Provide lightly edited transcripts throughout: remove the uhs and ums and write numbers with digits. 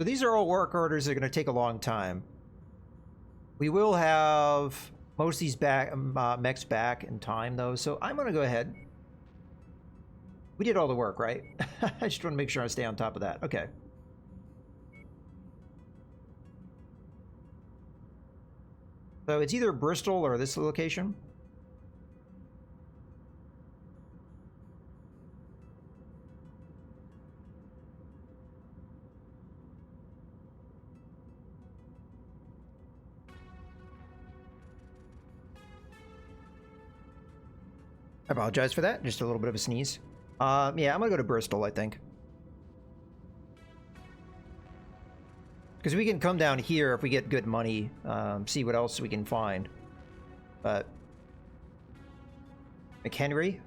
So these are all work orders that are going to take a long time. We will have most of these mechs back in time, though, so I'm going to go ahead. We did all the work, right? I just want to make sure I stay on top of that. Okay. So it's either Bristol or this location. I apologize for that. Just a little bit of a sneeze. Yeah, I'm gonna go to Bristol, I think. Because we can come down here if we get good money, see what else we can find. But McHenry?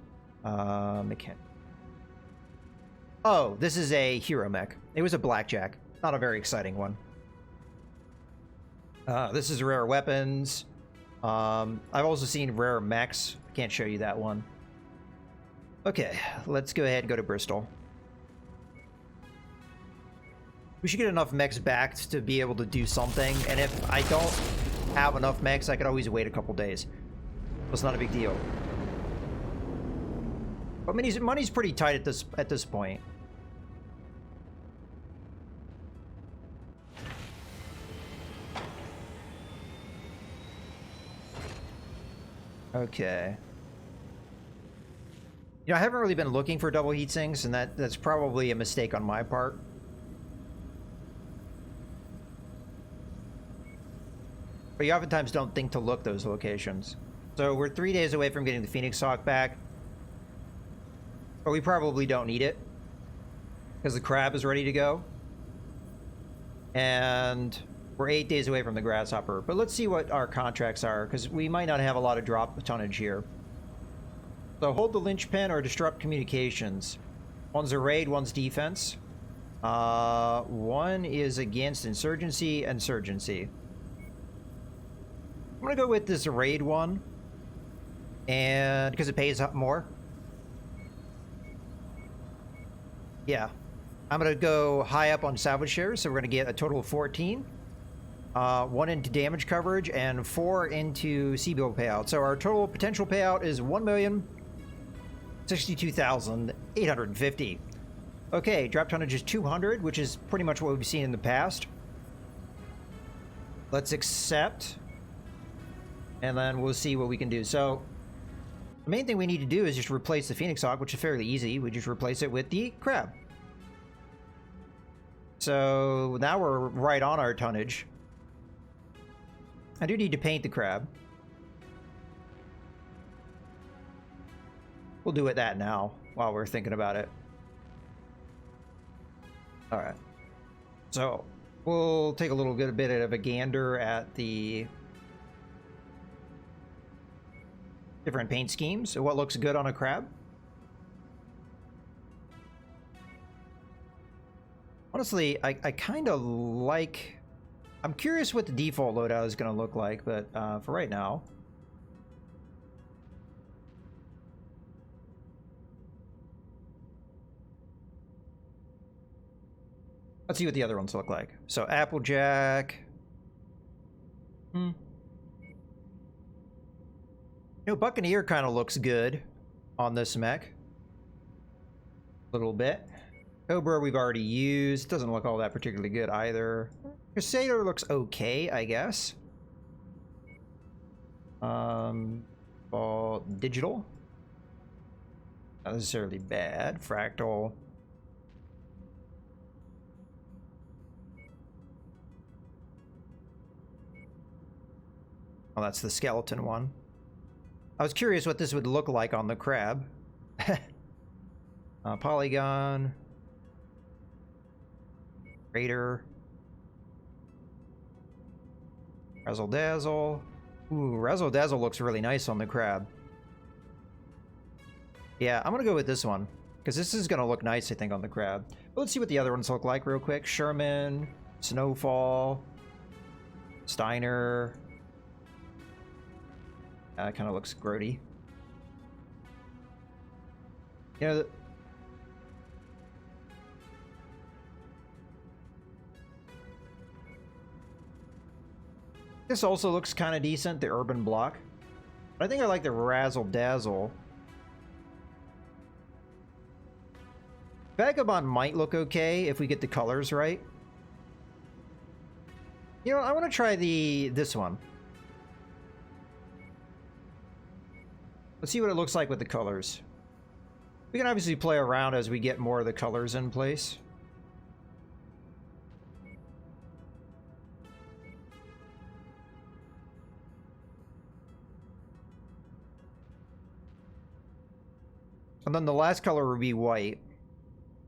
Oh, this is a hero mech. It was a blackjack. Not a very exciting one. This is rare weapons. I've also seen rare mechs. Can't show you that one. Okay, let's go ahead and go to Bristol. We should get enough mechs back to be able to do something, and if I don't have enough mechs, I could always wait a couple days. It's not a big deal. But money's pretty tight at this point. Okay. You know, I haven't really been looking for double heat sinks, and that's probably a mistake on my part. But you oftentimes don't think to look those locations. So we're 3 days away from getting the Phoenix Hawk back. But we probably don't need it, because the crab is ready to go. And we're 8 days away from the grasshopper. But let's see what our contracts are, because we might not have a lot of drop tonnage here. So hold the linchpin or disrupt communications. One's a raid, one's defense. One is against insurgency. I'm gonna go with this raid one, and because it pays up more. Yeah, I'm gonna go high up on salvage shares, so we're gonna get a total of 14. 1 into damage coverage and 4 into CBO payout. So our total potential payout is 1,062,850. Okay, drop tonnage is 200, which is pretty much what we've seen in the past. Let's accept, and then we'll see what we can do. So the main thing we need to do is just replace the Phoenix Hawk, which is fairly easy. We just replace it with the crab. So now we're right on our tonnage. I do need to paint the crab. We'll do that now while we're thinking about it. All right. So we'll take a little bit of a gander at the different paint schemes. So what looks good on a crab? Honestly, I kind of like... I'm curious what the default loadout is going to look like, but for right now... Let's see what the other ones look like. So Applejack... You know, Buccaneer kind of looks good on this mech. A little bit. Cobra we've already used. Doesn't look all that particularly good either. Crusader looks okay, I guess. Digital. Not necessarily bad. Fractal. Oh, that's the skeleton one. I was curious what this would look like on the crab. Polygon. Raider. Razzle Dazzle. Ooh, Razzle Dazzle looks really nice on the crab. Yeah, I'm gonna go with this one, because this is gonna look nice, I think, on the crab. But let's see what the other ones look like real quick. Sherman, Snowfall, Steiner. Kind of looks grody. You know, This also looks kind of decent, the urban block. But I think I like the razzle dazzle. Vagabond might look okay if we get the colors right. You know, I want to try this one. Let's see what it looks like with the colors. We can obviously play around as we get more of the colors in place. And then the last color would be white.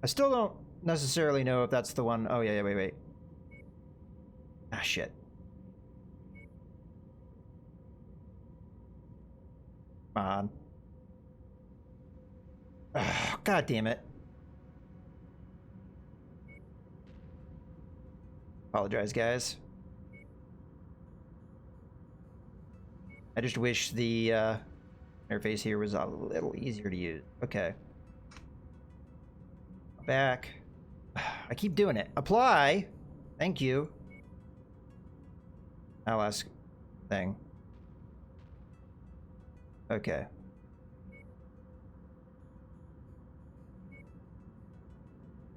I still don't necessarily know if that's the one. Oh, yeah, wait. Ah, shit. Come on. Oh, God damn it. Apologize, guys. I just wish the interface here was a little easier to use. Okay. Back. I keep doing it. Apply. Thank you. Now last thing. Okay.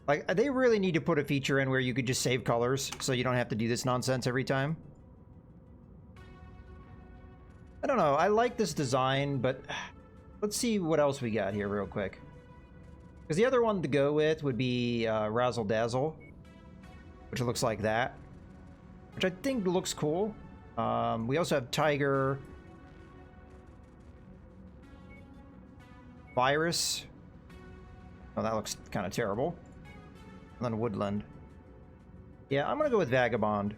Like, they really need to put a feature in where you could just save colors so you don't have to do this nonsense every time. I don't know. I like this design, but let's see what else we got here real quick. Because the other one to go with would be Razzle Dazzle, which looks like that, which I think looks cool. We also have Tiger, Virus. Oh, that looks kind of terrible. And then Woodland. Yeah, I'm gonna go with Vagabond.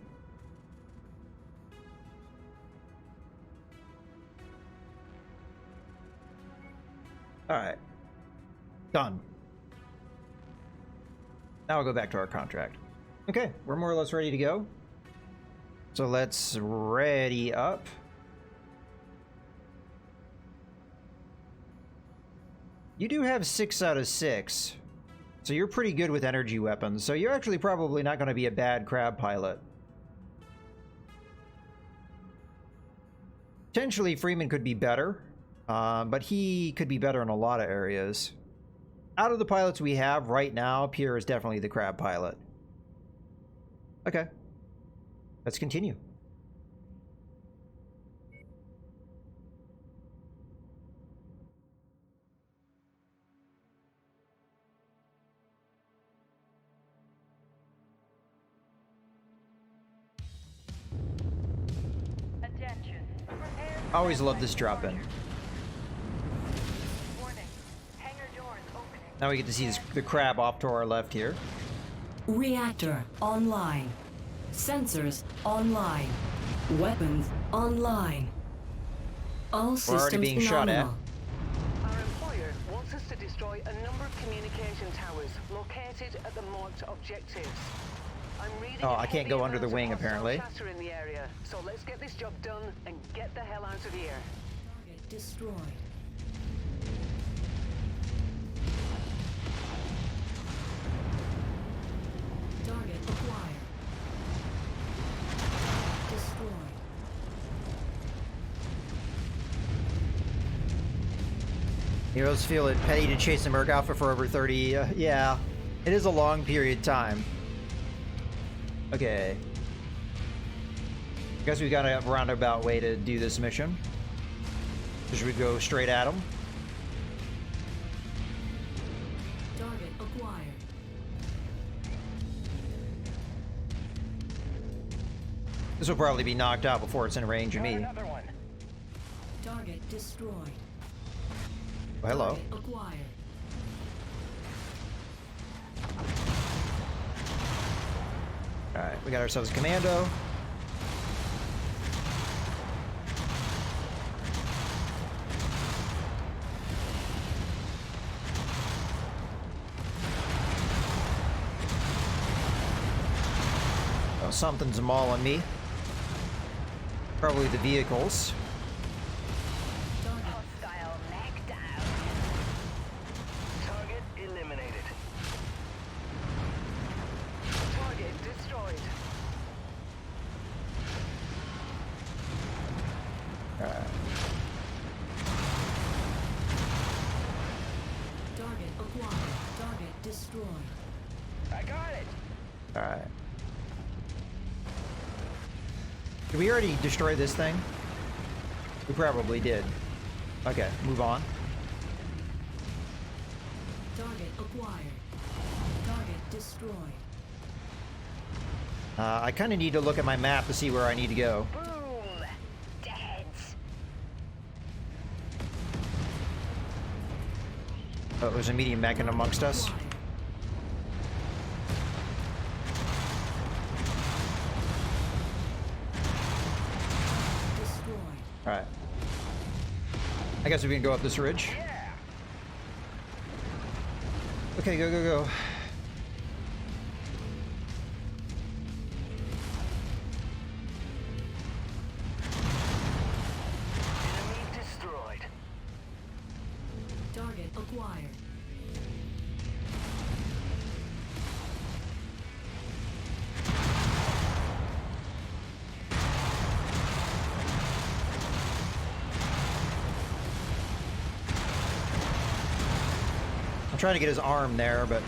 Alright. Done. Now we'll go back to our contract. Okay, we're more or less ready to go. So let's ready up. You do have 6 out of 6. So you're pretty good with energy weapons. So you're actually probably not going to be a bad crab pilot. Potentially Freeman could be better. But he could be better in a lot of areas. Out of the pilots we have right now, Pierre is definitely the crab pilot. Okay. Let's continue. Attention. I always love this drop-in. Now we get to see the crab off to our left here. Reactor online. Sensors online. Weapons online. All systems already being shot at. nominal. Our employer wants us to destroy a number of communication towers located at the marked objectives. I'm reading Oh, I can't go under the wing, apparently. Chatter in the area, so let's get this job done and get the hell out of here. Target destroyed. Target acquired. Destroyed. Heroes feel it petty to chase a Merc Alpha for over 30. Yeah, it is a long period of time. Okay. I guess we got a roundabout way to do this mission. Should we go straight at them? Target acquired. This will probably be knocked out before it's in range of me. Another one. Target destroyed. Oh, hello. Target acquired. Alright, we got ourselves a commando. Oh, something's mauling me. Probably the vehicles. Hostile mech down. Target eliminated. Target destroyed. destroyed. I got it. Alright. Did we already destroy this thing? We probably did. Okay, move on. Target acquired. Target destroyed. I kind of need to look at my map to see where I need to go. Boom. Dead. Oh, there's a medium mech in amongst us. Acquired. Destroyed. Alright. I guess we can go up this ridge. Yeah. Okay, go, go, go. Enemy destroyed. Target acquired. I'm trying to get his arm there, but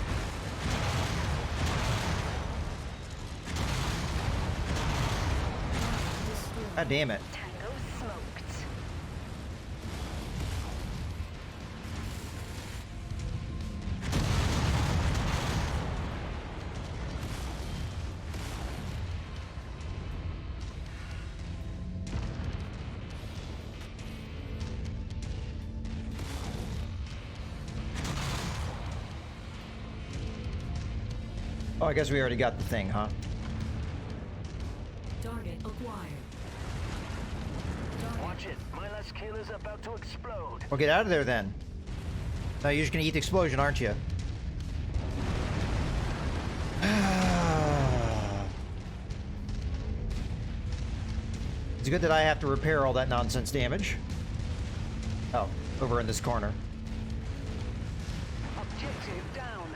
Destroyed. god damn it. Tango smoked. Oh, I guess we already got the thing, huh? Target acquired. Target Watch it. My last kill is about to explode. Well, get out of there then. No, you're just gonna eat the explosion, aren't you? It's good that I have to repair all that nonsense damage. Oh, over in this corner. Objective down.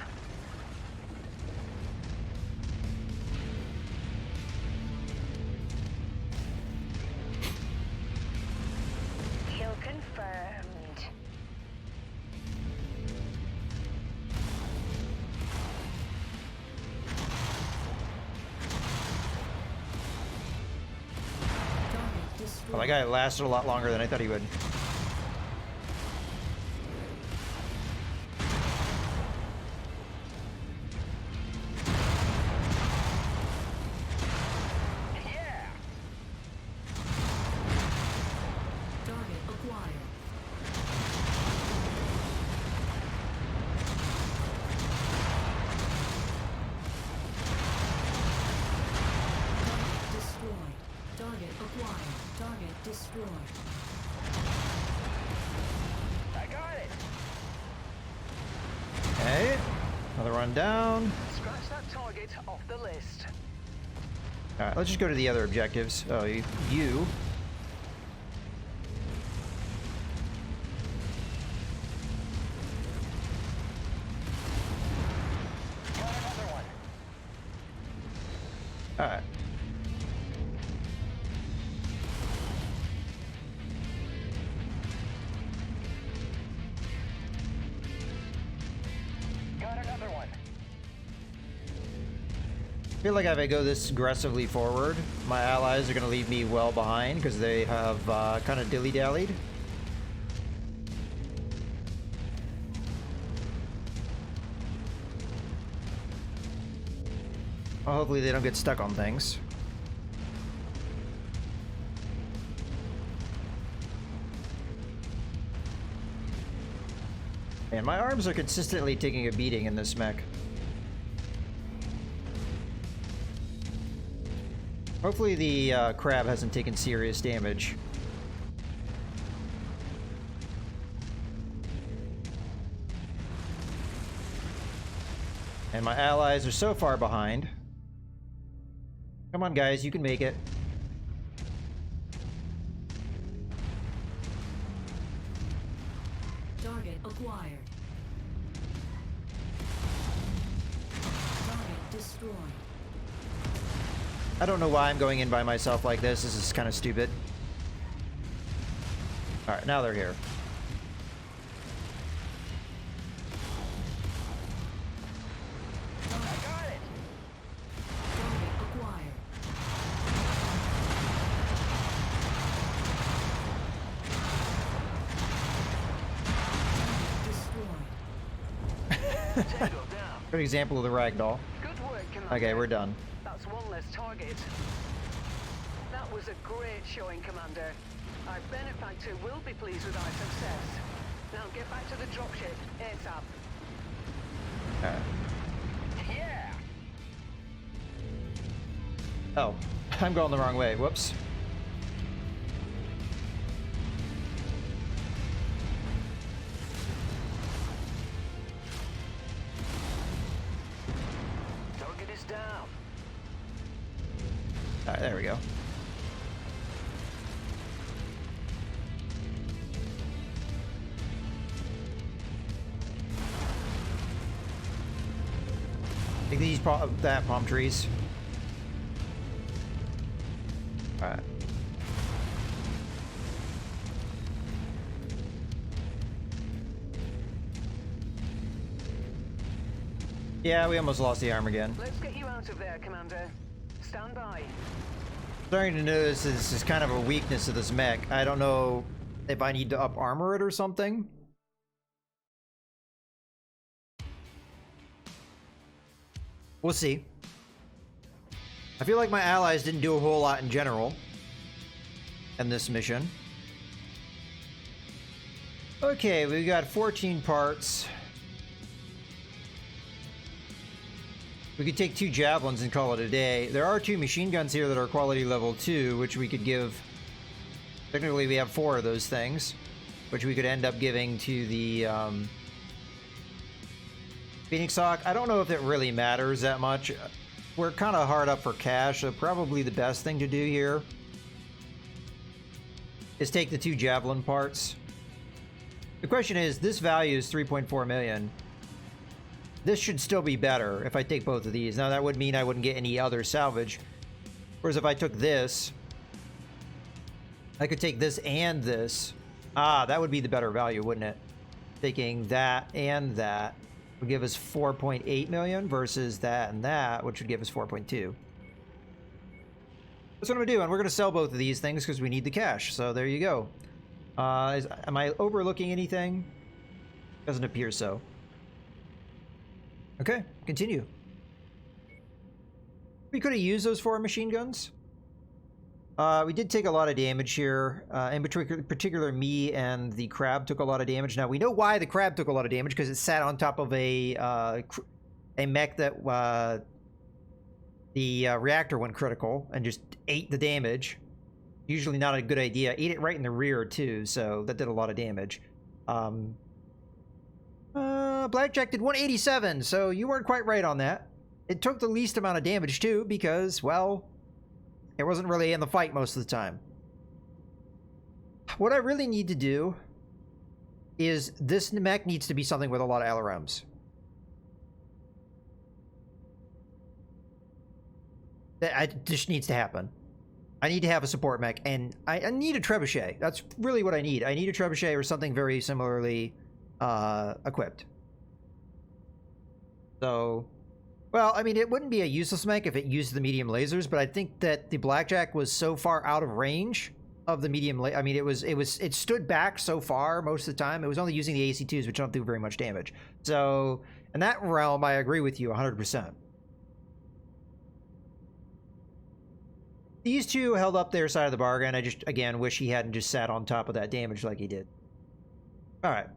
Kill confirmed. target destroyed. Well, that guy lasted a lot longer than I thought he would. Yeah. Target acquired. Target destroyed. Target acquired. Target destroyed. I got it. Okay. Another run down. Scratch that target off the list. Alright, let's just go to the other objectives. Oh, you. Got another one. Alright. Got another one. I feel like if I go this aggressively forward, my allies are going to leave me well behind because they have kind of dilly-dallied. Well, hopefully they don't get stuck on things. Man, my arms are consistently taking a beating in this mech. Hopefully the crab hasn't taken serious damage. And my allies are so far behind. Come on, guys, you can make it. Target acquired. Target destroyed. I don't know why I'm going in by myself like this. This is kind of stupid. Alright, now they're here. Tango down. Good example of the ragdoll. Good work, Commander. Okay, we're done. That's one less target. That was a great showing, Commander. Our benefactor will be pleased with our success. Now get back to the dropship, ASAP. Alright. Yeah. Oh, I'm going the wrong way. Whoops. Target is down. Alright, there we go. Take these palm trees. Alright. Yeah, we almost lost the arm again. Let's get you out of there, Commander. Stand by. Starting to notice this is kind of a weakness of this mech. I don't know if I need to up armor it or something. We'll see. I feel like my allies didn't do a whole lot in general in this mission. Okay, we've got 14 parts. We could take 2 javelins and call it a day. There are 2 machine guns here that are quality level 2, which we could give... Technically, we have 4 of those things, which we could end up giving to the Phoenix Hawk. I don't know if it really matters that much. We're kind of hard up for cash, so probably the best thing to do here is take the 2 javelin parts. The question is, this value is 3.4 million. This should still be better if I take both of these. Now, that would mean I wouldn't get any other salvage. Whereas if I took this, I could take this and this. Ah, that would be the better value, wouldn't it? Taking that and that would give us 4.8 million versus that and that, which would give us 4.2. That's what I'm going to do, and we're going to sell both of these things because we need the cash. So there you go. Am I overlooking anything? Doesn't appear so. Okay, continue. We could have used those 4 machine guns. We did take a lot of damage here. In particular, me and the crab took a lot of damage. Now, we know why the crab took a lot of damage, because it sat on top of a mech that the reactor went critical and just ate the damage. Usually not a good idea. Ate it right in the rear, too, so that did a lot of damage. Blackjack did 187, so you weren't quite right on that. It took the least amount of damage, too, because, well, it wasn't really in the fight most of the time. What I really need to do is this mech needs to be something with a lot of LRMs. That just needs to happen. I need to have a support mech, and I need a trebuchet. That's really what I need. I need a trebuchet or something very similarly equipped. So, well, I mean, it wouldn't be a useless mech if it used the medium lasers, but I think that the Blackjack was so far out of range of the medium I mean, it stood back so far most of the time. It was only using the AC2s, which don't do very much damage. So, in that realm, I agree with you 100%. These two held up their side of the bargain. I just, again, wish he hadn't just sat on top of that damage like he did. All right.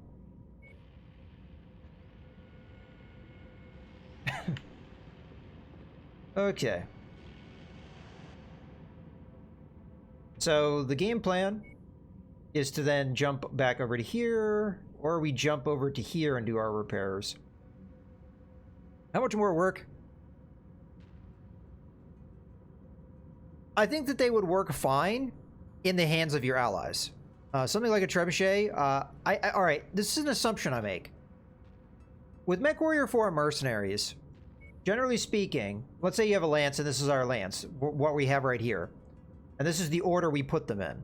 Okay. So the game plan is to then jump back over to here, or we jump over to here and do our repairs. How much more work? I think that they would work fine in the hands of your allies. Something like a trebuchet. All right, this is an assumption I make. With MechWarrior 4 Mercenaries, generally speaking, let's say you have a lance, and this is our lance, what we have right here. And this is the order we put them in.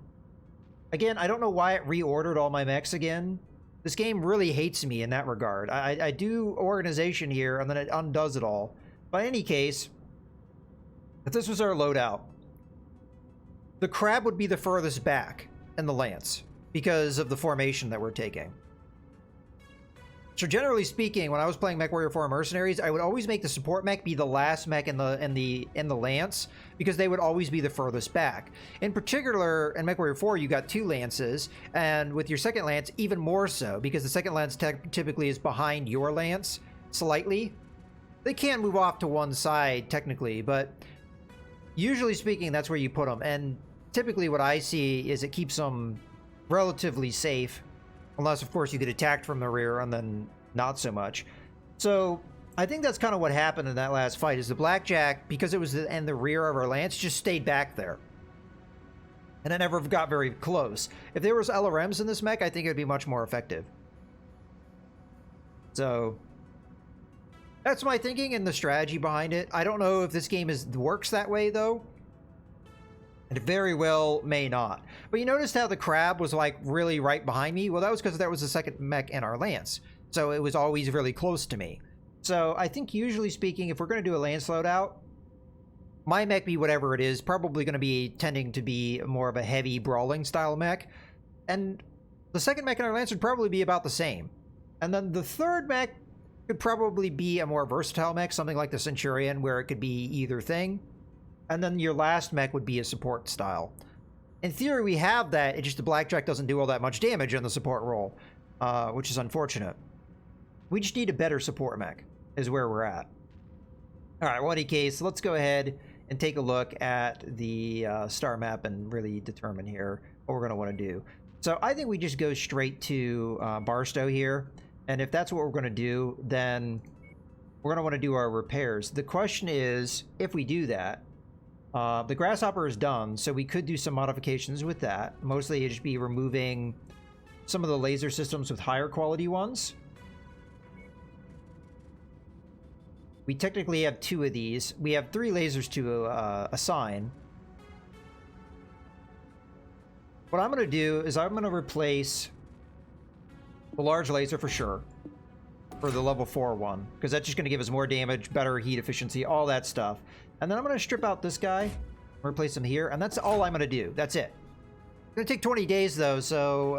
Again, I don't know why it reordered all my mechs again. This game really hates me in that regard. I do organization here, and then it undoes it all. But in any case, if this was our loadout, the crab would be the furthest back in the lance because of the formation that we're taking. So generally speaking, when I was playing MechWarrior 4 Mercenaries, I would always make the support mech be the last mech in the lance, because they would always be the furthest back. In particular, in MechWarrior 4, you got 2 lances, and with your second lance, even more so, because the second lance typically is behind your lance slightly. They can move off to one side technically, but usually speaking, that's where you put them. And typically, what I see is it keeps them relatively safe. Unless, of course, you get attacked from the rear, and then not so much. So, I think that's kind of what happened in that last fight, is the Blackjack, because it was in the rear of our lance, just stayed back there. And it never got very close. If there was LRMs in this mech, I think it would be much more effective. So, that's my thinking and the strategy behind it. I don't know if this game works that way, though. It very well may not. But you noticed how the crab was like really right behind me? Well, that was because that was the second mech in our lance. So it was always really close to me. So I think usually speaking, if we're going to do a lance loadout, my mech, be whatever it is, probably going to be tending to be more of a heavy brawling style mech. And the second mech in our lance would probably be about the same. And then the third mech could probably be a more versatile mech, something like the Centurion, where it could be either thing. And then your last mech would be a support style. In theory, we have that. It's just the Blackjack doesn't do all that much damage in the support role, which is unfortunate. We just need a better support mech, is where we're at. All right, well, in any case, let's go ahead and take a look at the star map and really determine here what we're going to want to do. So I think we just go straight to Barstow here. And if that's what we're going to do, then we're going to want to do our repairs. The question is, if we do that, the Grasshopper is done, so we could do some modifications with that. Mostly it'd just be removing some of the laser systems with higher quality ones. We technically have 2 of these. We have 3 lasers to assign. What I'm going to do is I'm going to replace the large laser for sure, for the level 4 one, because that's just going to give us more damage, better heat efficiency, all that stuff. And then I'm going to strip out this guy, replace him here, and that's all I'm going to do. That's it. It's going to take 20 days, though, so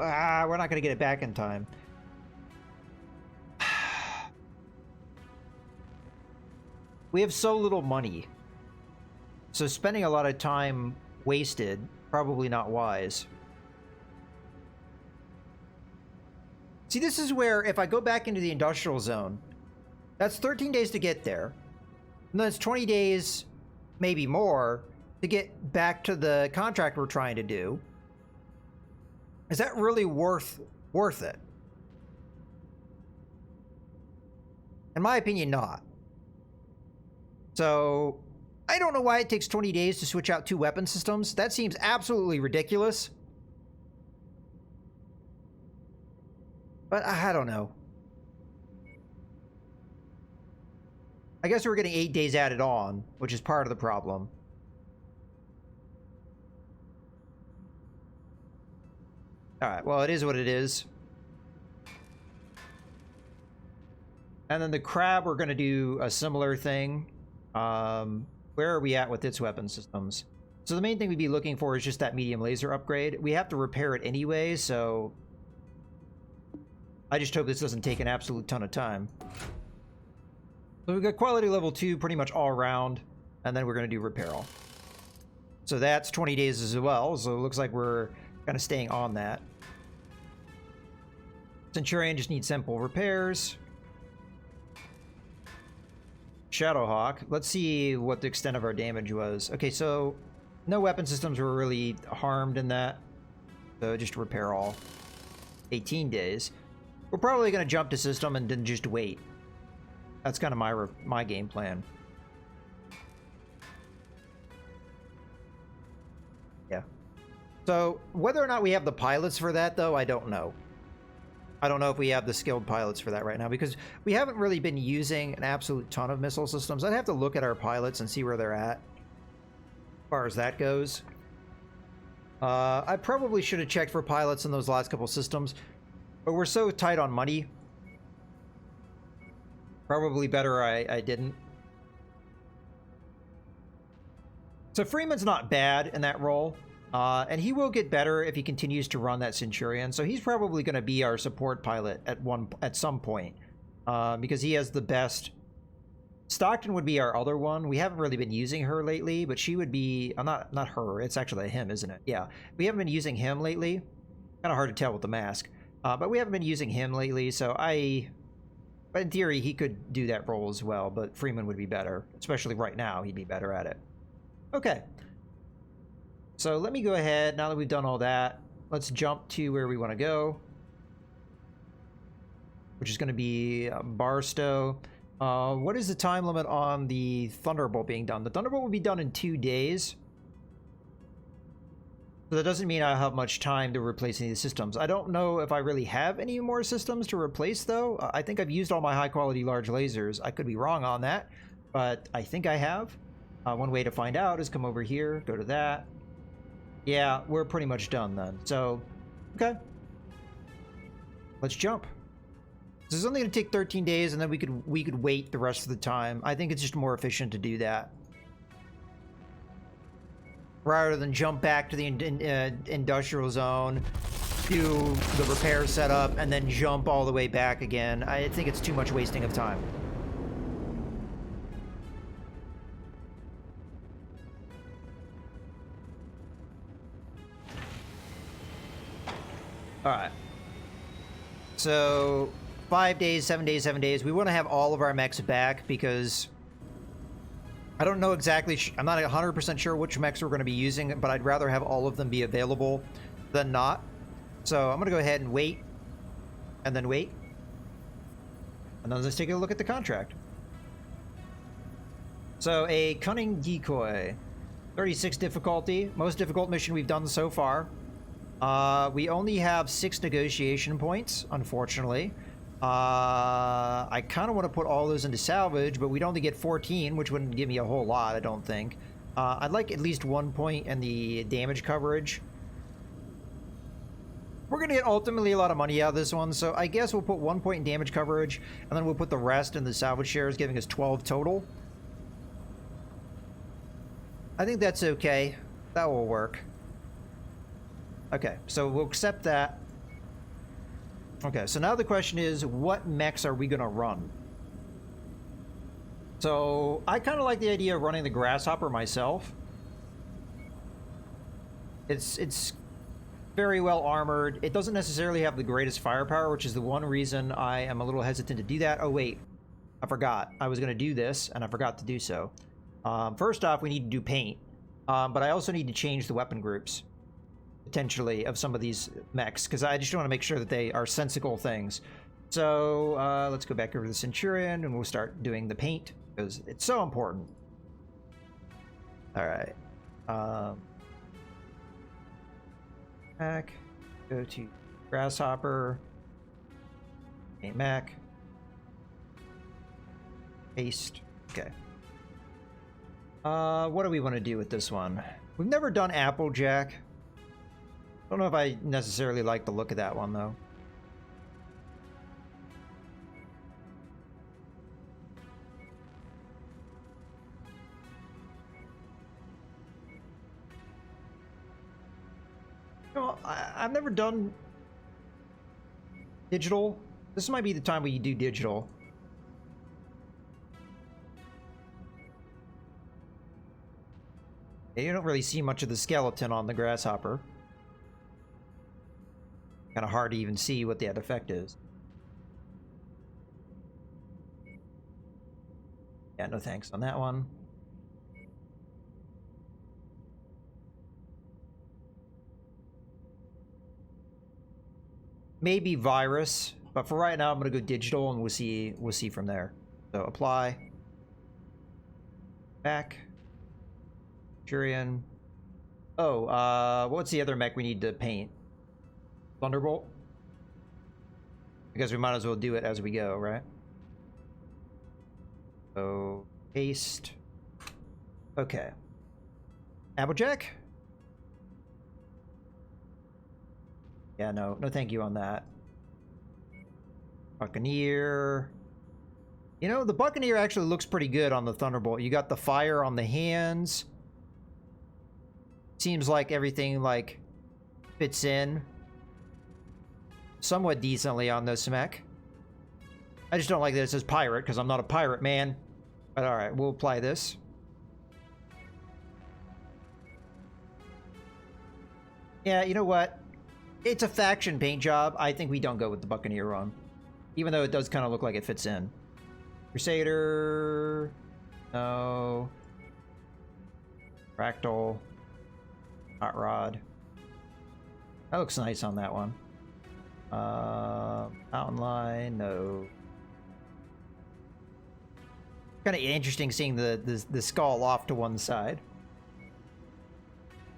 we're not going to get it back in time. We have so little money, so spending a lot of time wasted, probably not wise. See, this is where, if I go back into the industrial zone, that's 13 days to get there. And then it's 20 days, maybe more, to get back to the contract we're trying to do. Is that really worth it? In my opinion, not. So, I don't know why it takes 20 days to switch out 2 weapon systems. That seems absolutely ridiculous. But I don't know. I guess we're getting 8 days added on, which is part of the problem. Alright, well, it is what it is. And then the crab, we're going to do a similar thing. Where are we at with its weapon systems? So the main thing we'd be looking for is just that medium laser upgrade. We have to repair it anyway, so I just hope this doesn't take an absolute ton of time. So we've got quality level 2 pretty much all around, and then we're going to do repair all. So that's 20 days as well, so it looks like we're kind of staying on that. Centurion just needs simple repairs. Shadowhawk, let's see what the extent of our damage was. Okay, so no weapon systems were really harmed in that. So just repair all. 18 days. We're probably going to jump to system and then just wait. That's kind of my game plan. Yeah. So whether or not we have the pilots for that, though, I don't know. I don't know if we have the skilled pilots for that right now, because we haven't really been using an absolute ton of missile systems. I'd have to look at our pilots and see where they're at, as far as that goes. I probably should have checked for pilots in those last couple systems, but we're so tight on money. Probably better I didn't. So Freeman's not bad in that role. And he will get better if he continues to run that Centurion. So he's probably going to be our support pilot at some point. because he has the best. Stockton would be our other one. We haven't really been using her lately, but she would be... not her. It's actually him, isn't it? Yeah. We haven't been using him lately. Kind of hard to tell with the mask. But we haven't been using him lately, so But in theory, he could do that role as well, but Freeman would be better. Especially right now, he'd be better at it. Okay. So let me go ahead, now that we've done all that, let's jump to where we want to go. Which is going to be Barstow. What is the time limit on the Thunderbolt being done? The Thunderbolt will be done in 2 days. So that doesn't mean I have much time to replace any of the systems. I don't know if I really have any more systems to replace, though. I think I've used all my high-quality large lasers. I could be wrong on that, but I think I have. One way to find out is come over here, go to that. Yeah, we're pretty much done then. So, okay. Let's jump. This is only going to take 13 days, and then we could wait the rest of the time. I think it's just more efficient to do that, rather than jump back to the industrial zone, do the repair setup, and then jump all the way back again. I think it's too much wasting of time. All right. So 5 days, 7 days, 7 days. We want to have all of our mechs back because I don't know exactly. I'm not 100% sure which mechs we're going to be using, but I'd rather have all of them be available than not. So I'm going to go ahead and wait, and then wait. And then let's take a look at the contract. So a cunning decoy, 36 difficulty, most difficult mission we've done so far. We only have 6 negotiation points, unfortunately. I kind of want to put all those into salvage, but we'd only get 14, which wouldn't give me a whole lot, I don't think. I'd like at least 1 point in the damage coverage. We're going to get ultimately a lot of money out of this one, so I guess we'll put 1 point in damage coverage, and then we'll put the rest in the salvage shares, giving us 12 total. I think that's okay. That will work. Okay, so we'll accept that. Okay, so now the question is, what mechs are we going to run? So, I kind of like the idea of running the Grasshopper myself. It's very well armored. It doesn't necessarily have the greatest firepower, which is the one reason I am a little hesitant to do that. Oh, wait. I forgot. I was going to do this, and I forgot to do so. First off, we need to do paint. But I also need to change the weapon groups, potentially, of some of these mechs, because I just want to make sure that they are sensical things. So let's go back over to the Centurion, and we'll start doing the paint, because it's so important. All right. Back. Go to Grasshopper. Paint mech. Paste. Okay. What do we want to do with this one? We've never done Applejack. Don't know if I necessarily like the look of that one, though. No, I've never done digital. This might be the time we do digital. Yeah, you don't really see much of the skeleton on the Grasshopper. Kind of hard to even see what that effect is. Yeah, no thanks on that one. Maybe virus, but for right now I'm gonna go digital, and we'll see from there. So apply. Back. Centurion. Oh, what's the other mech we need to paint? Thunderbolt? Because we might as well do it as we go, right? So, paste. Okay. Applejack? Yeah, no thank you on that. Buccaneer. You know, the Buccaneer actually looks pretty good on the Thunderbolt. You got the fire on the hands. Seems like everything, like, fits in somewhat decently on this mech. I just don't like that it says pirate because I'm not a pirate, man. But all right, we'll apply this. Yeah, you know what? It's a faction paint job. I think we don't go with the Buccaneer one. Even though it does kind of look like it fits in. Crusader. No. Fractal. Hot Rod. That looks nice on that one. Mountain Line. No. Kind of interesting seeing the skull off to one side.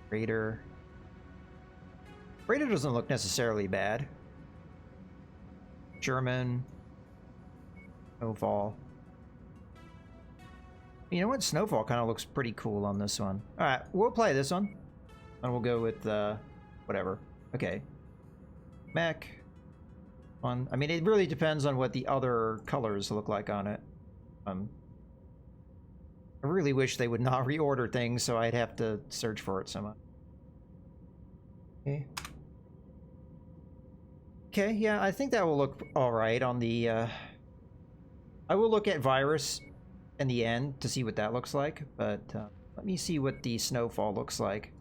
Raider. Raider doesn't look necessarily bad. German. Snowfall. You know what? Snowfall kind of looks pretty cool on this one. Alright, we'll play this one. And we'll go with, whatever. Okay. Mech. One. I mean, it really depends on what the other colors look like on it. I really wish they would not reorder things, so I'd have to search for it so much. Okay. Okay, yeah, I think that will look alright on the, I will look at Virus in the end to see what that looks like, but let me see what the Snowfall looks like.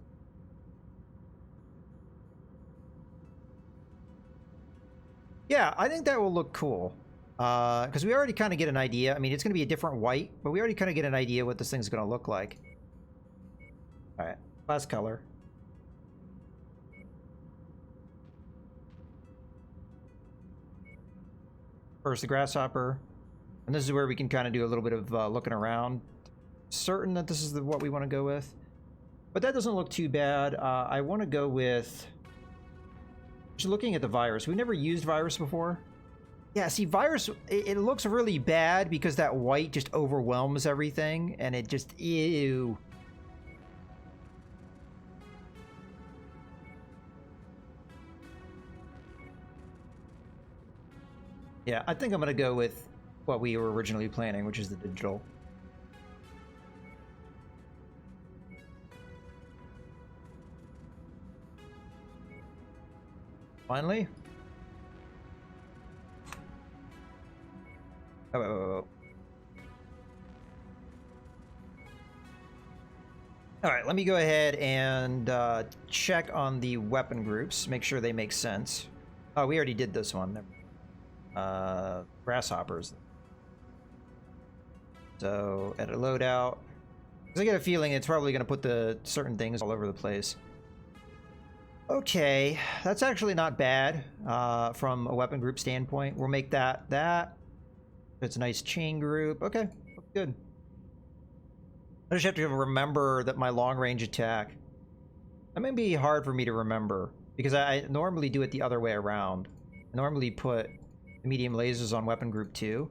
Yeah, I think that will look cool. Because we already kind of get an idea. I mean, it's going to be a different white, but we already kind of get an idea what this thing's going to look like. Alright, last color. First, the Grasshopper. And this is where we can kind of do a little bit of looking around. Certain that this is what we want to go with. But that doesn't look too bad. I want to go with... Just looking at the Virus. We've never used Virus before. Yeah, see, Virus, it looks really bad because that white just overwhelms everything. And it just... Ew. Yeah, I think I'm going to go with what we were originally planning, which is the digital. Finally? Oh. Alright, let me go ahead and check on the weapon groups, make sure they make sense. Oh, we already did this one. Grasshoppers. So, edit loadout. Because I get a feeling it's probably going to put the certain things all over the place. Okay, that's actually not bad from a weapon group standpoint. We'll make that. It's a nice chain group. Okay, good. I just have to remember that my long-range attack... That may be hard for me to remember, because I normally do it the other way around. I normally put medium lasers on weapon group 2.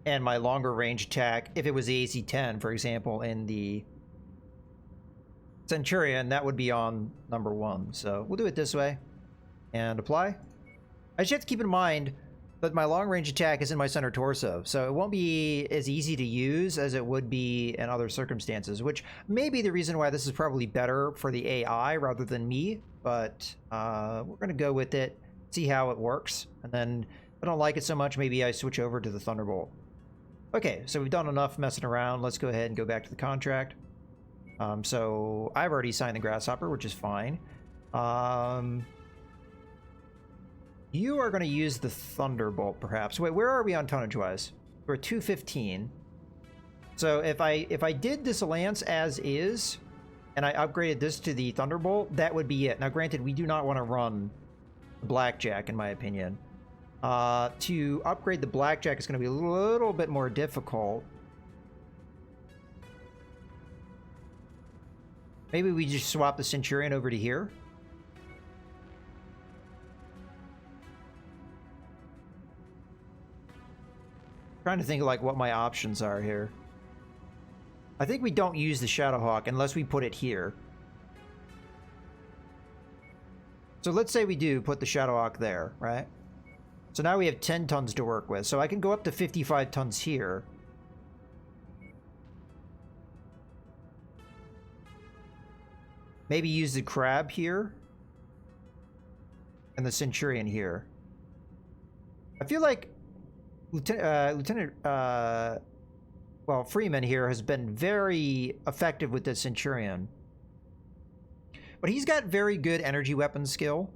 And my longer range attack, if it was the AC-10, for example, in the Centurion, that would be on number 1. So we'll do it this way. And apply. I just have to keep in mind that my long range attack is in my center torso, so it won't be as easy to use as it would be in other circumstances, which may be the reason why this is probably better for the AI rather than me, but we're going to go with it, see how it works, and then if I don't like it so much, maybe I switch over to the Thunderbolt. Okay, so we've done enough messing around. Let's go ahead and go back to the contract. So I've already signed the Grasshopper, which is fine. You are going to use the Thunderbolt, perhaps. Wait, where are we on tonnage-wise? We're at 215. So if I did this Lance as is, and I upgraded this to the Thunderbolt, that would be it. Now, granted, we do not want to run Blackjack, in my opinion. To upgrade the Blackjack is going to be a little bit more difficult. Maybe we just swap the Centurion over to here. Trying to think like what my options are here. I think we don't use the Shadowhawk unless we put it here. So let's say we do put the Shadowhawk there, right? So now we have 10 tons to work with. So I can go up to 55 tons here. Maybe use the Crab here. And the Centurion here. I feel like Lieutenant well, Freeman here has been very effective with the Centurion. But he's got very good energy weapon skill,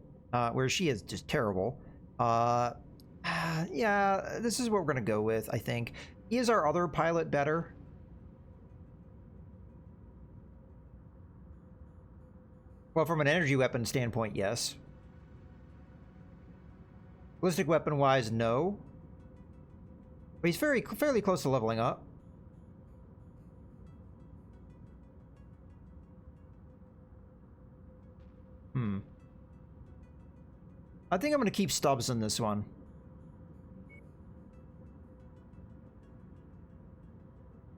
where she is just terrible. Yeah, this is what we're going to go with, I think. Is our other pilot better? Well, from an energy weapon standpoint, yes. Ballistic weapon-wise, no. But he's fairly close to leveling up. I think I'm going to keep Stubbs in this one.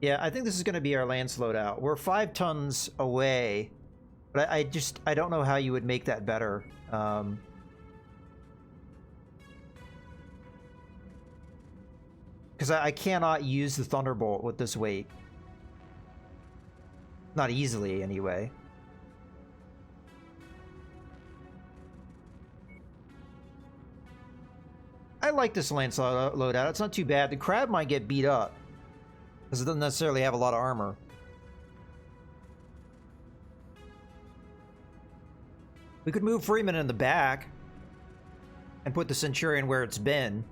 Yeah, I think this is going to be our Lance loadout. We're 5 tons away, but I don't know how you would make that better. Because I cannot use the Thunderbolt with this weight. Not easily, anyway. I like this Lance loadout. It's not too bad. The Crab might get beat up, because it doesn't necessarily have a lot of armor. We could move Freeman in the back and put the Centurion where it's been.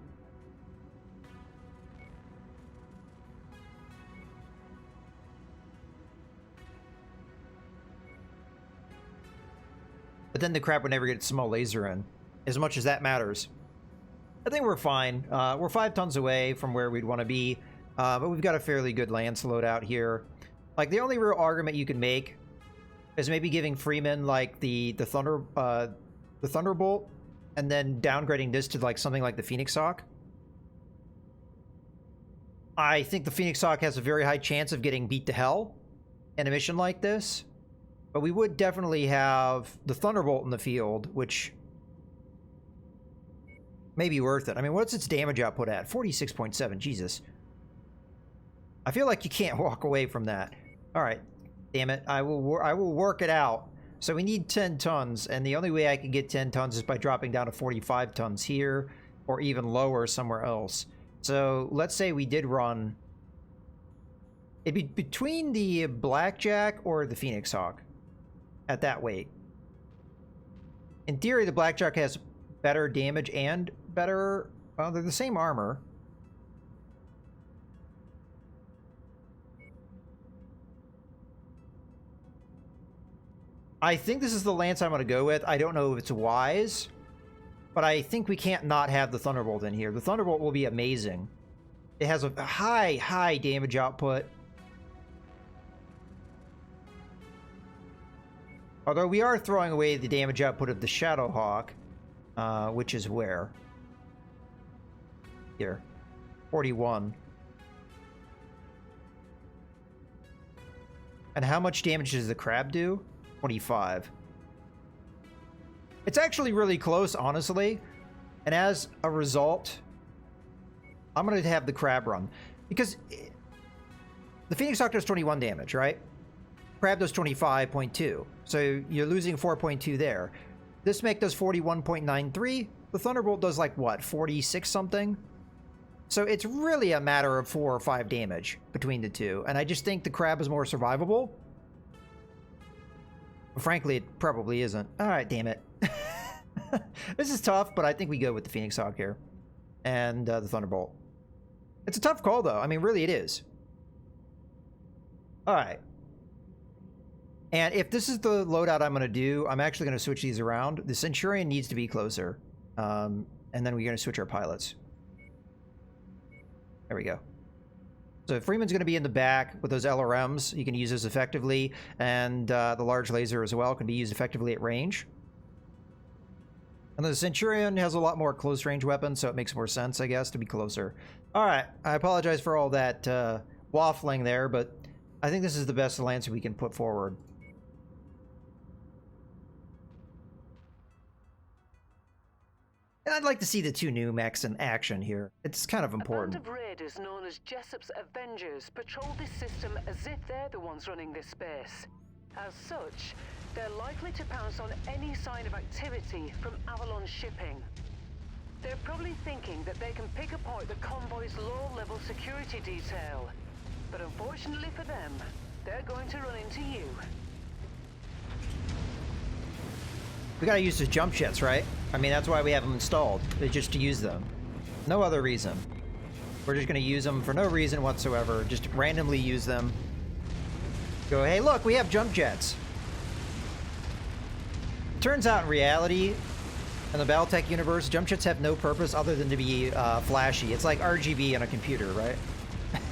But then the Crab would never get its small laser in, as much as that matters. I think we're fine. We're 5 tons away from where we'd want to be, but we've got a fairly good Lance loadout here. Like, the only real argument you can make is maybe giving Freeman like the Thunderbolt, and then downgrading this to like something like the Phoenix Hawk. I think the Phoenix Hawk has a very high chance of getting beat to hell in a mission like this, but we would definitely have the Thunderbolt in the field, which may be worth it. I mean, what's its damage output at? 46.7. Jesus. I feel like you can't walk away from that. All right. Damn it. I will work it out. So we need 10 tons, and the only way I can get 10 tons is by dropping down to 45 tons here, or even lower somewhere else. So let's say we did run... It'd be between the Blackjack or the Phoenix Hawk at that weight. In theory, the Blackjack has better damage and better... Well, they're the same armor. I think this is the Lance I'm going to go with. I don't know if it's wise, but I think we can't not have the Thunderbolt in here. The Thunderbolt will be amazing. It has a high damage output. Although we are throwing away the damage output of the Shadowhawk, which is where? Here. 41. And how much damage does the Crab do? 25. It's actually really close, honestly. And as a result, I'm going to have the Crab run. Because the Phoenix Hawk does 21 damage, right? Crab does 25.2. So you're losing 4.2 there. This mech does 41.93. The Thunderbolt does like, what, 46 something? So it's really a matter of 4 or 5 damage between the two. And I just think the Crab is more survivable. Frankly, it probably isn't. Alright, damn it. This is tough, but I think we go with the Phoenix Hawk here. And the Thunderbolt. It's a tough call, though. I mean, really, it is. Alright. And if this is the loadout I'm going to do, I'm actually going to switch these around. The Centurion needs to be closer. And then we're going to switch our pilots. There we go. So Freeman's going to be in the back with those LRMs. You can use those effectively. And the large laser as well can be used effectively at range. And the Centurion has a lot more close-range weapons, so it makes more sense, I guess, to be closer. Alright, I apologize for all that waffling there, but I think this is the best Lance we can put forward. And I'd like to see the 2 new mechs in action here. It's kind of important. A band of raiders known as Jessup's Avengers patrol this system as if they're the ones running this space. As such, they're likely to pounce on any sign of activity from Avalon's shipping. They're probably thinking that they can pick apart the convoy's low-level security detail. But unfortunately for them, they're going to run into you. We gotta use the jump jets, right? I mean, that's why we have them installed. It's just to use them. No other reason. We're just gonna use them for no reason whatsoever. Just randomly use them. Go, hey, look, we have jump jets. Turns out in reality, in the Battletech universe, jump jets have no purpose other than to be flashy. It's like RGB on a computer, right?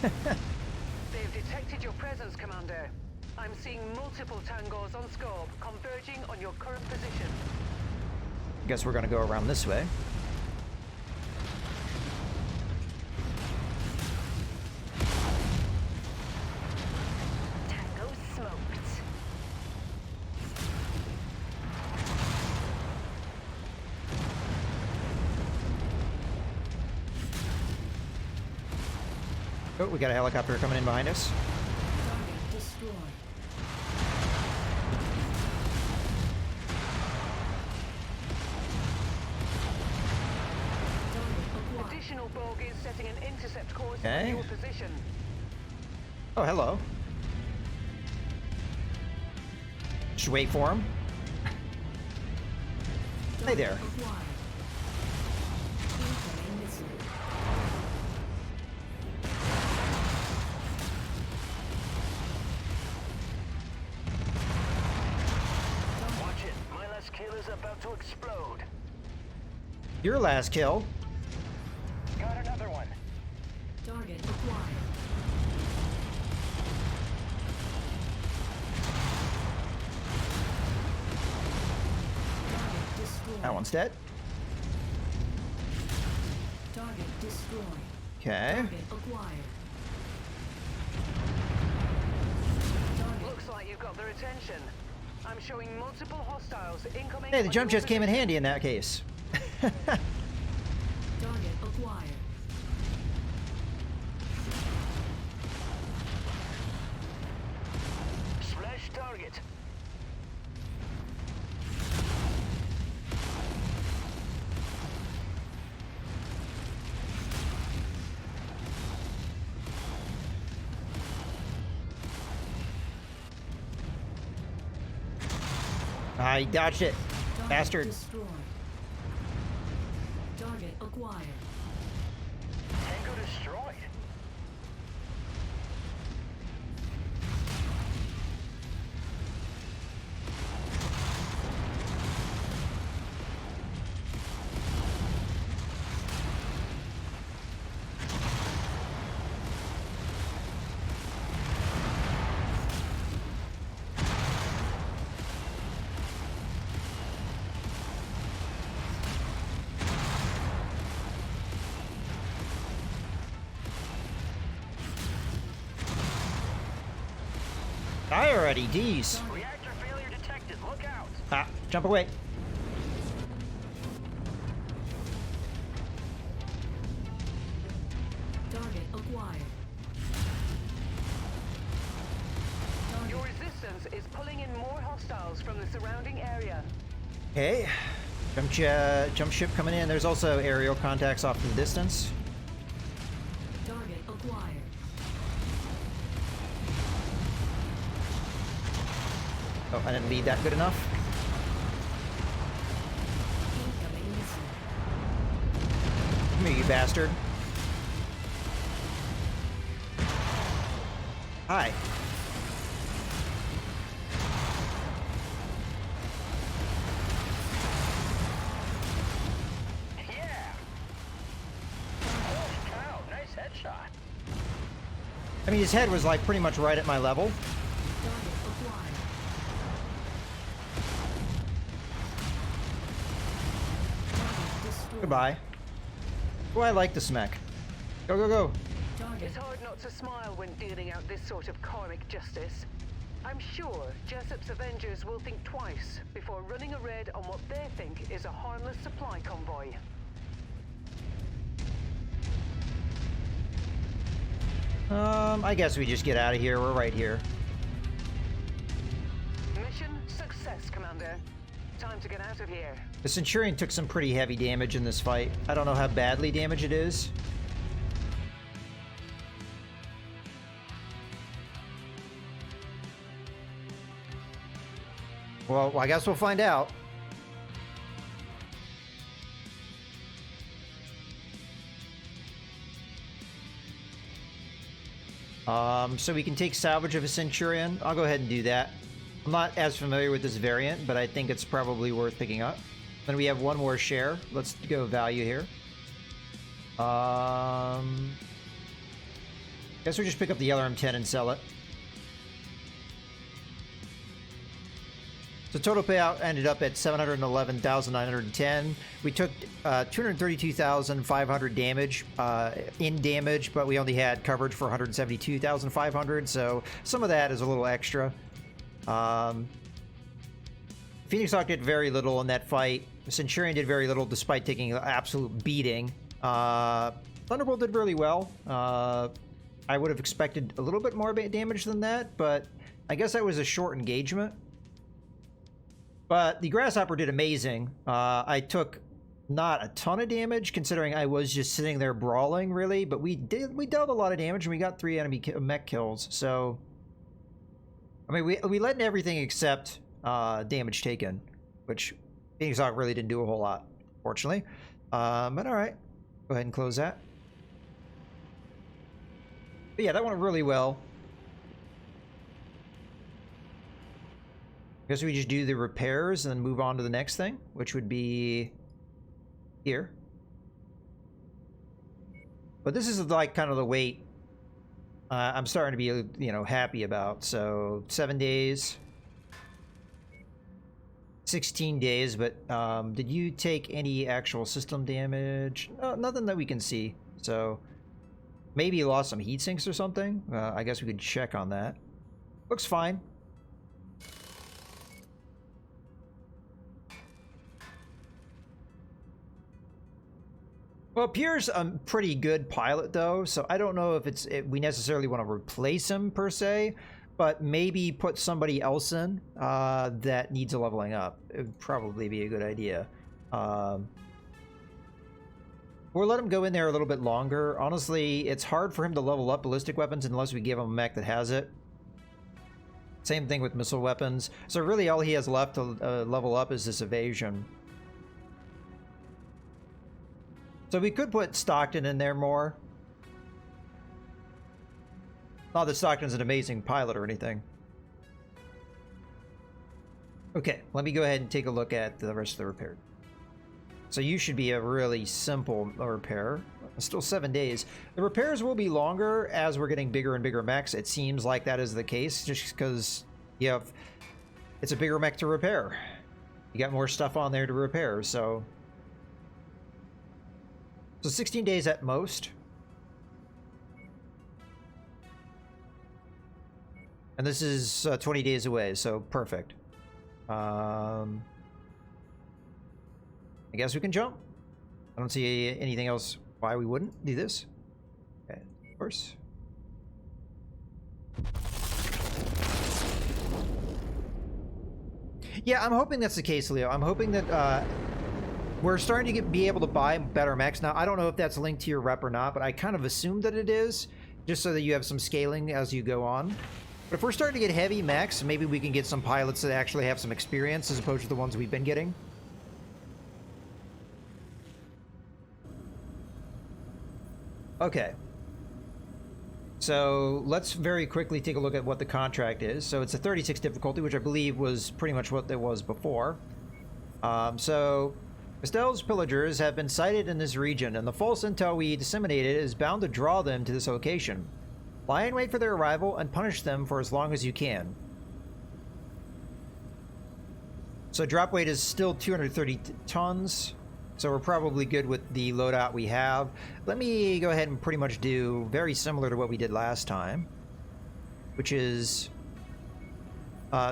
They've detected your presence, Commander. I'm seeing multiple tangos on scope, converging on your current position. Guess we're gonna go around this way. Tango smoked. Oh, we got a helicopter coming in behind us. Target destroyed. Target acquired. Additional bogies setting an intercept course Okay. on your position. Oh, hello. Just wait for him. Hey there. Acquired. Incoming missile. Watch it. My last kill is about to explode. Your last kill. Got another one. Target acquired. Target destroyed. That one's dead. Target destroyed. Okay. Target acquired. Target Looks like you've got their attention. I'm showing multiple hostiles incoming. Hey, the on jump your jets came in position. handy in that case. target acquired. Splash target. I dodged it. Target Bastard. destroyed. Target acquired. Tango destroyed. Die already, D's. Reactor failure detected. Look out. Ah, jump away. Target acquired. Your Target resistance is pulling in more hostiles from the surrounding area. Okay. Jump ship coming in. There's also aerial contacts off in the distance. target acquired. Oh, I didn't lead that good enough. Incoming missile. Come here, you bastard. Hi. Yeah. Holy cow, nice headshot. I mean, his head was like pretty much right at my level. Target acquired. Target destroyed. Goodbye. Oh, I like the smech. Go, go, go. Target It's hard not to smile when dealing out this sort of karmic justice. I'm sure Jessup's Avengers will think twice before running a raid on what they think is a harmless supply convoy. I guess we just get out of here. We're right here. Mission success, Commander. Time to get out of here. The Centurion took some pretty heavy damage in this fight. I don't know how badly damaged it is. Well, I guess we'll find out. So we can take salvage of a Centurion. I'll go ahead and do that. I'm not as familiar with this variant, but I think it's probably worth picking up. Then we have one more share. Let's go value here. Guess we just pick up the LRM-10 and sell it. So total payout ended up at 711,910. We took 232,500 damage in damage, but we only had coverage for 172,500. So some of that is a little extra. Phoenix Hawk did very little in that fight. Centurion did very little despite taking an absolute beating. Thunderbolt did really well. I would have expected a little bit more damage than that, but I guess that was a short engagement. But the Grasshopper did amazing. I took not a ton of damage, considering I was just sitting there brawling, really. But we dealt a lot of damage, and we got 3 enemy mech kills. So, I mean, we led in everything except damage taken, which Phoenix Hawk really didn't do a whole lot, fortunately. But all right, go ahead and close that. But yeah, that went really well. I guess we just do the repairs and then move on to the next thing, which would be here. But this is like kind of the wait I'm starting to be, you know, happy about. So 7 days, 16 days, but did you take any actual system damage? No, nothing that we can see. So maybe you lost some heat sinks or something. I guess we could check on that. Looks fine. Well, Pierre's a pretty good pilot, though, so I don't know if we necessarily want to replace him, per se, but maybe put somebody else in that needs a leveling up. It would probably be a good idea. Or let him go in there a little bit longer. Honestly, it's hard for him to level up ballistic weapons unless we give him a mech that has it. Same thing with missile weapons. So really all he has left to level up is this evasion. So we could put Stockton in there more. Not that Stockton's an amazing pilot or anything. Okay, let me go ahead and take a look at the rest of the repair. So you should be a really simple repair. Still 7 days. The repairs will be longer as we're getting bigger and bigger mechs. It seems like that is the case, just because it's a bigger mech to repair. You got more stuff on there to repair, so 16 days at most. And this is 20 days away, so perfect. I guess we can jump. I don't see anything else why we wouldn't do this. Okay, of course. Yeah, I'm hoping that's the case, Leo. I'm hoping that we're starting to be able to buy better mechs. Now, I don't know if that's linked to your rep or not, but I kind of assume that it is, just so that you have some scaling as you go on. But if we're starting to get heavy mechs, maybe we can get some pilots that actually have some experience as opposed to the ones we've been getting. Okay. So let's very quickly take a look at what the contract is. So it's a 36 difficulty, which I believe was pretty much what it was before. So Estelle's pillagers have been sighted in this region, and the false intel we disseminated is bound to draw them to this location. Lie in wait for their arrival and punish them for as long as you can. So drop weight is still 230 tons, so we're probably good with the loadout we have. Let me go ahead and pretty much do very similar to what we did last time, which is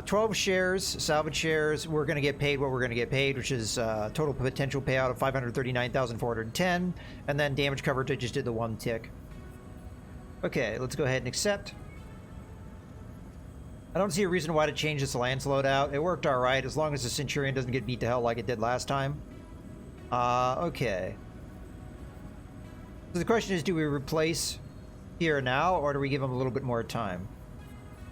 12 shares, salvage shares. We're going to get paid what we're going to get paid, which is total potential payout of 539,410, and then damage coverage, I just did the 1 tick. Okay, let's go ahead and accept. I don't see a reason why to change this Lance loadout. It worked alright, as long as the Centurion doesn't get beat to hell like it did last time. Okay. So the question is, do we replace here now, or do we give him a little bit more time?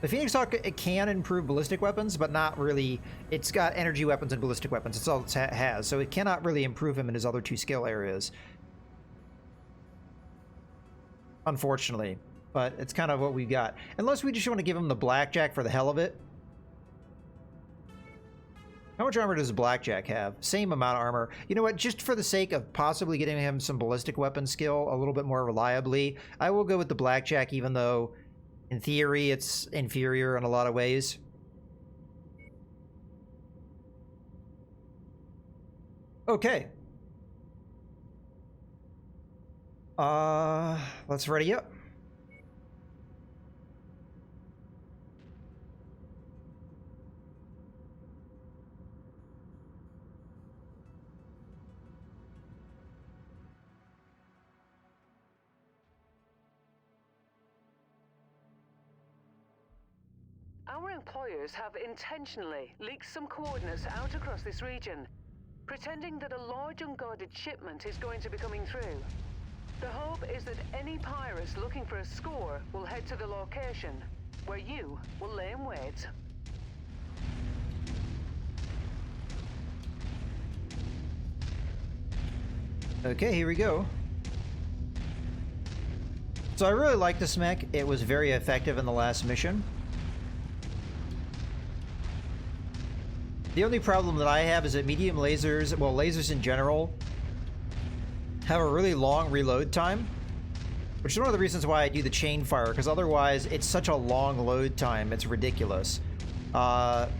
The Phoenix Hawk, it can improve ballistic weapons, but not really. It's got energy weapons and ballistic weapons. It's all it has, so it cannot really improve him in his other two skill areas. Unfortunately. But it's kind of what we got. Unless we just want to give him the Blackjack for the hell of it. How much armor does the Blackjack have? Same amount of armor. You know what? Just for the sake of possibly getting him some ballistic weapon skill a little bit more reliably, I will go with the Blackjack, even though in theory it's inferior in a lot of ways. Okay. Let's ready up. Our employers have intentionally leaked some coordinates out across this region, pretending that a large unguarded shipment is going to be coming through. The hope is that any pirates looking for a score will head to the location, where you will lay in wait. Okay, here we go. So I really like this mech. It was very effective in the last mission. The only problem that I have is that medium lasers, well, lasers in general, have a really long reload time, which is one of the reasons why I do the chain fire, because otherwise it's such a long load time, it's ridiculous. But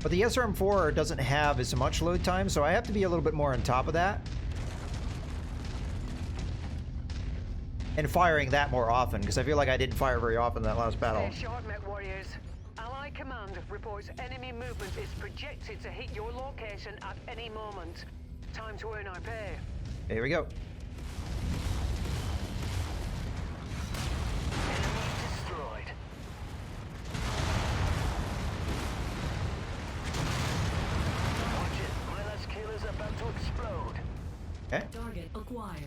the SRM-4 doesn't have as much load time, so I have to be a little bit more on top of that. And firing that more often, because I feel like I didn't fire very often in that last battle. Stay sharp, MechWarriors. Allied command reports enemy movement is projected to hit your location at any moment. Time to earn our pay. Here we go. Enemy destroyed. Watch it. My last kill is about to explode. Okay. Target acquired.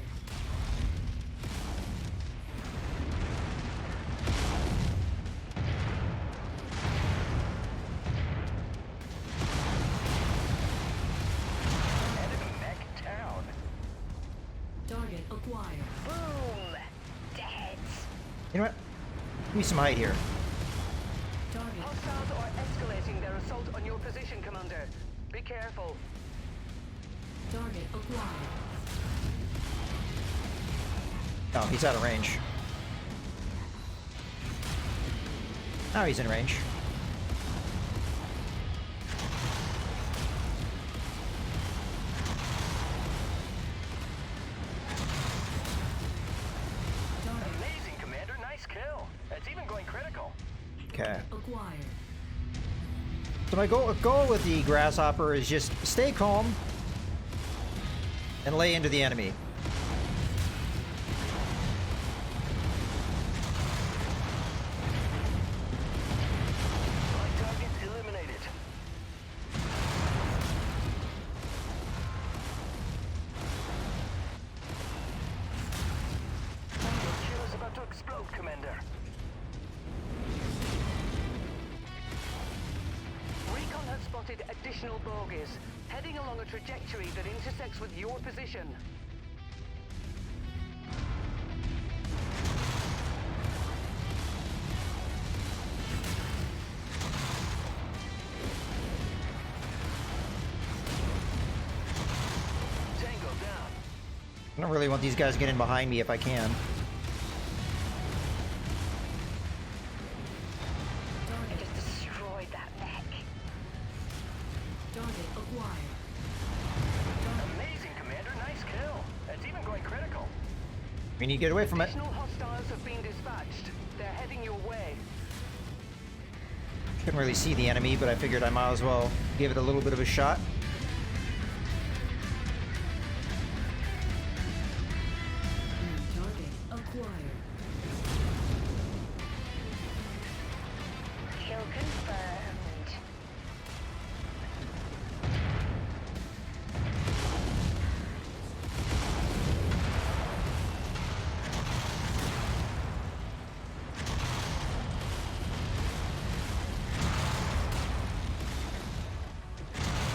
Enemy mech down. Target acquired. Boom! Dead. You know what? Give me some height here. Target. Hostiles are escalating their assault on your position, Commander. Be careful. Target acquired. Oh, he's out of range. Now he's in range. Amazing, Commander. Nice kill. It's even going critical. Okay. Acquired. So my goal with the Grasshopper is just stay calm and lay into the enemy. My target eliminated. Your kill is about to explode, Commander. Recon has spotted additional bogies, heading along a trajectory that intersects with your position. Tango down. I don't really want these guys getting behind me if I can. I Target. just destroyed that mech. Target acquired. Amazing, Commander. Nice kill. It's even going critical. We need to get away from it. Additional hostiles have been dispatched. They're heading your way. Couldn't really see the enemy, but I figured I might as well give it a little bit of a shot. Target acquired. Kill confirmed.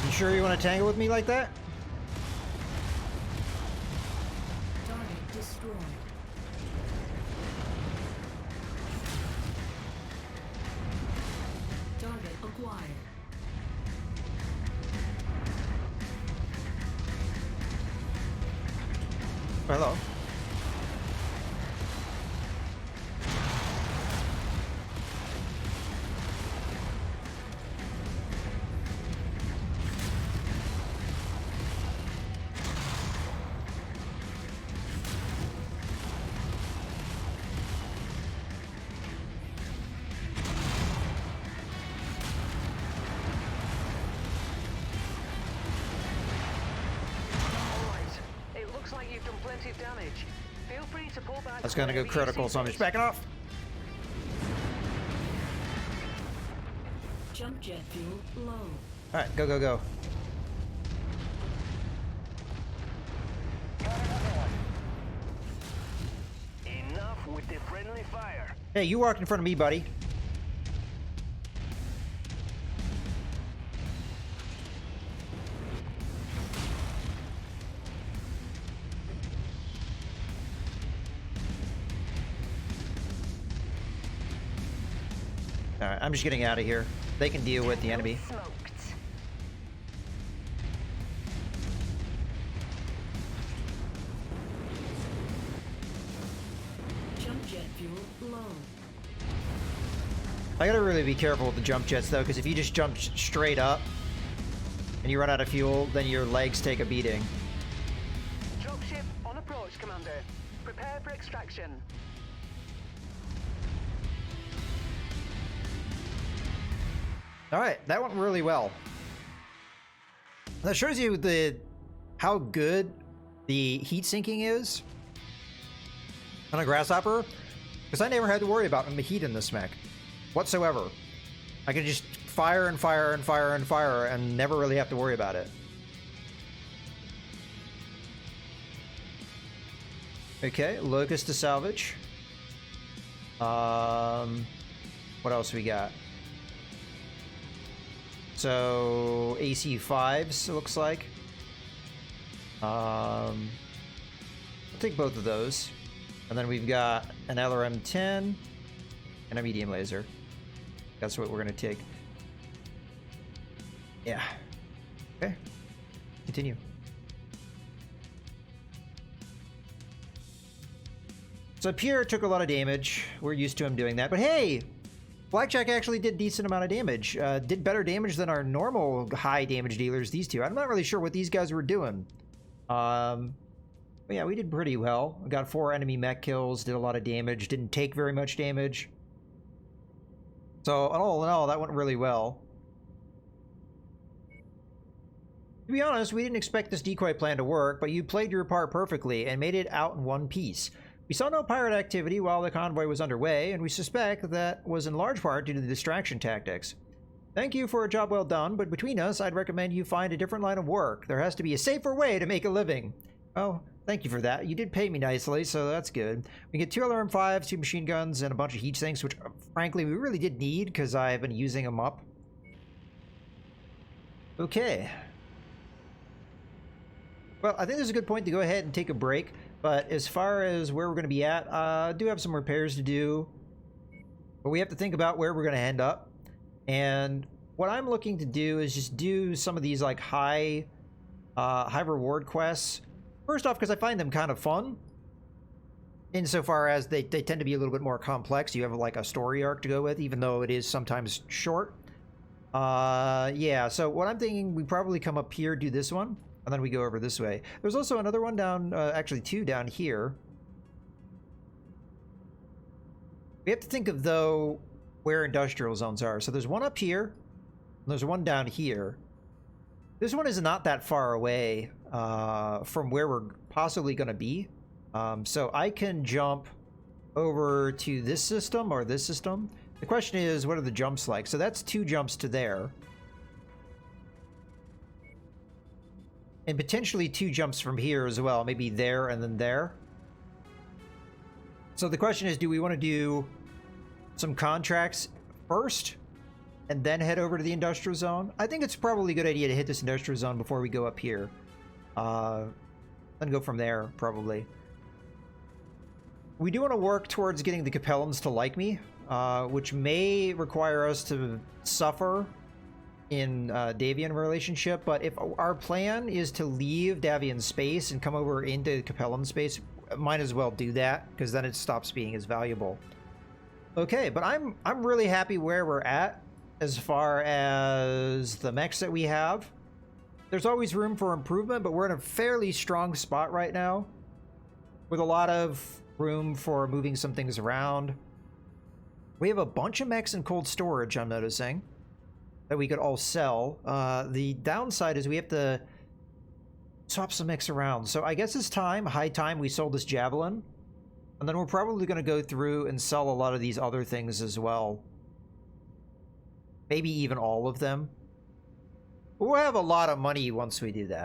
You sure you want to tangle with me like that? Target destroyed. Target acquired. Hello. It looks like you've done plenty of damage. Feel free to pull back. That's gonna go whenever you critical, see so I'm fit. just backing off. Jump jet fuel low. Alright, go, go, go. Got another one. Enough with the friendly fire. Hey, you walked in front of me, buddy. Alright, I'm just getting out of here. They can deal with the enemy. Smoked. Jump jet fuel low. I gotta really be careful with the jump jets, though, because if you just jump straight up and you run out of fuel, then your legs take a beating. Dropship on approach, Commander. Prepare for extraction. Alright, that went really well. That shows you how good the heat sinking is on a grasshopper, because I never had to worry about the heat in this mech whatsoever. I could just fire and fire and fire and fire and never really have to worry about it. Okay, locust to salvage. What else we got? So AC5s, it looks like. I'll take both of those. And then we've got an LRM-10 and a medium laser. That's what we're gonna take. Yeah. Okay. Continue. So Pierre took a lot of damage. We're used to him doing that. But hey! Blackjack actually did decent amount of damage. Did better damage than our normal high damage dealers, these two. I'm not really sure what these guys were doing. But yeah, we did pretty well. We got 4 enemy mech kills, did a lot of damage, didn't take very much damage. So all in all, that went really well. To be honest, we didn't expect this decoy plan to work, but you played your part perfectly and made it out in one piece. We saw no pirate activity while the convoy was underway, and we suspect that was in large part due to the distraction tactics. Thank you for a job well done, but between us, I'd recommend you find a different line of work. There has to be a safer way to make a living. Oh, thank you for that. You did pay me nicely, so that's good. We get 2 LRM-5s, 2 machine guns, and a bunch of heat sinks, which frankly we really did need because I've been using them up. Okay. Well, I think this is a good point to go ahead and take a break. But as far as where we're going to be at, I do have some repairs to do. But we have to think about where we're going to end up. And what I'm looking to do is just do some of these like high reward quests. First off, because I find them kind of fun. Insofar as they tend to be a little bit more complex. You have like a story arc to go with, even though it is sometimes short. Yeah, so what I'm thinking, we probably come up here, do this one. And then we go over this way. There's also another one down, actually 2 down here. We have to think of, though, where industrial zones are. So there's one up here, and there's one down here. This one is not that far away from where we're possibly going to be. So I can jump over to this system or this system. The question is, what are the jumps like? So that's 2 jumps to there. And potentially 2 jumps from here as well. Maybe there and then there. So the question is, do we want to do some contracts first? and then head over to the industrial zone. I think it's probably a good idea to hit this industrial zone before we go up here. Then go from there, probably. We do want to work towards getting the Capellans to like me, which may require us to suffer in Davian relationship, but if our plan is to leave Davian space and come over into Capellan space, might as well do that, because then it stops being as valuable. Okay, but I'm really happy where we're at as far as the mechs that we have. There's always room for improvement, but we're in a fairly strong spot right now, with a lot of room for moving some things around. We have a bunch of mechs in cold storage, I'm noticing, that we could all sell. The downside is we have to swap some mechs around. So I guess it's high time we sold this Javelin. And then we're probably going to go through and sell a lot of these other things as well. Maybe even all of them. We'll have a lot of money once we do that.